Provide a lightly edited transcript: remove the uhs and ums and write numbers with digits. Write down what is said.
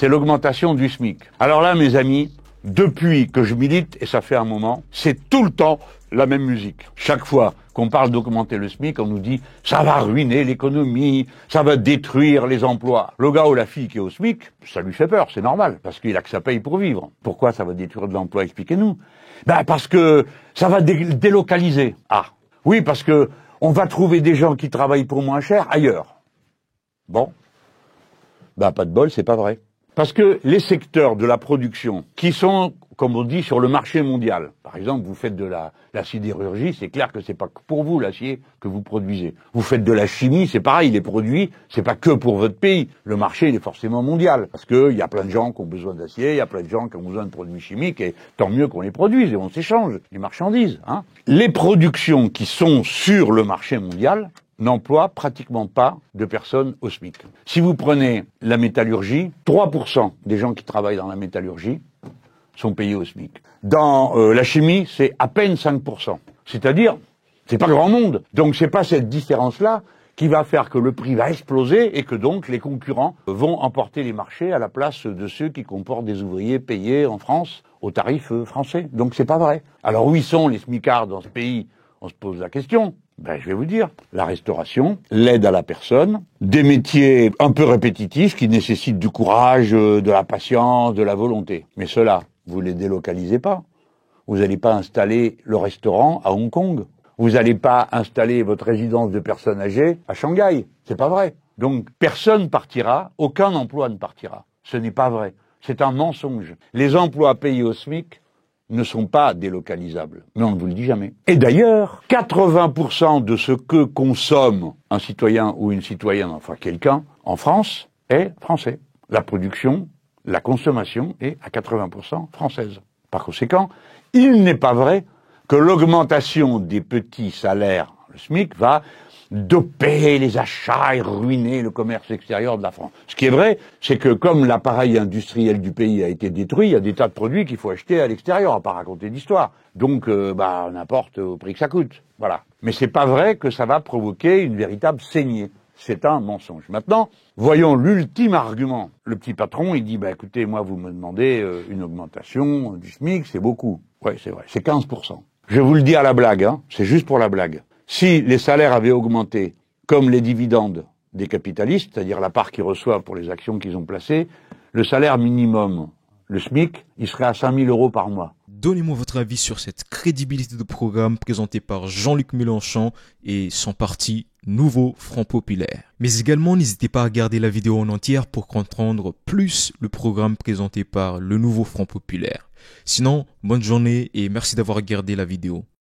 c'est l'augmentation du SMIC. Alors là, mes amis, depuis que je milite, et ça fait un moment, c'est tout le temps la même musique. Chaque fois qu'on parle d'augmenter le SMIC, on nous dit « ça va ruiner l'économie, ça va détruire les emplois ». Le gars ou la fille qui est au SMIC, ça lui fait peur, c'est normal, parce qu'il a que ça paye pour vivre. Pourquoi ça va détruire de l'emploi? Expliquez-nous. Ben parce que ça va délocaliser. Ah, oui, parce que on va trouver des gens qui travaillent pour moins cher ailleurs. Bon, ben pas de bol, c'est pas vrai. Parce que les secteurs de la production qui sont, comme on dit, sur le marché mondial. Par exemple, vous faites de la sidérurgie, c'est clair que c'est pas que pour vous l'acier que vous produisez. Vous faites de la chimie, c'est pareil, les produits, c'est pas que pour votre pays. Le marché, il est forcément mondial. Parce que il y a plein de gens qui ont besoin d'acier, il y a plein de gens qui ont besoin de produits chimiques, et tant mieux qu'on les produise, et on s'échange les marchandises, hein. Les productions qui sont sur le marché mondial n'emploie pratiquement pas de personnes au SMIC. Si vous prenez la métallurgie, 3% des gens qui travaillent dans la métallurgie sont payés au SMIC. Dans la chimie, c'est à peine 5%. C'est-à-dire, c'est pas grand monde. Donc c'est pas cette différence-là qui va faire que le prix va exploser et que donc les concurrents vont emporter les marchés à la place de ceux qui comportent des ouvriers payés en France au tarif français. Donc c'est pas vrai. Alors où ils sont les smicards dans ce pays? On se pose la question. Ben, je vais vous dire, la restauration, l'aide à la personne, des métiers un peu répétitifs qui nécessitent du courage, de la patience, de la volonté. Mais cela, vous les délocalisez pas. Vous n'allez pas installer le restaurant à Hong Kong. Vous n'allez pas installer votre résidence de personnes âgées à Shanghai. C'est pas vrai. Donc, personne partira, aucun emploi ne partira. Ce n'est pas vrai. C'est un mensonge. Les emplois payés au SMIC ne sont pas délocalisables. Mais on ne vous le dit jamais. Et d'ailleurs, 80% de ce que consomme un citoyen ou une citoyenne, enfin quelqu'un, en France, est français. La production, la consommation est à 80% française. Par conséquent, il n'est pas vrai que l'augmentation des petits salaires, le SMIC, va doper les achats et ruiner le commerce extérieur de la France. Ce qui est vrai, c'est que comme l'appareil industriel du pays a été détruit, il y a des tas de produits qu'il faut acheter à l'extérieur, à pas raconter d'histoire. Donc, on importe au prix que ça coûte. Voilà. Mais c'est pas vrai que ça va provoquer une véritable saignée. C'est un mensonge. Maintenant, voyons l'ultime argument. Le petit patron, il dit, écoutez, moi, vous me demandez une augmentation du SMIC, c'est beaucoup. Ouais, c'est vrai, c'est 15%. Je vous le dis à la blague, hein, c'est juste pour la blague. Si les salaires avaient augmenté comme les dividendes des capitalistes, c'est-à-dire la part qu'ils reçoivent pour les actions qu'ils ont placées, le salaire minimum, le SMIC, il serait à 5 000 € par mois. Donnez-moi votre avis sur cette crédibilité de programme présenté par Jean-Luc Mélenchon et son parti Nouveau Front Populaire. Mais également, n'hésitez pas à regarder la vidéo en entière pour comprendre plus le programme présenté par le Nouveau Front Populaire. Sinon, bonne journée et merci d'avoir regardé la vidéo.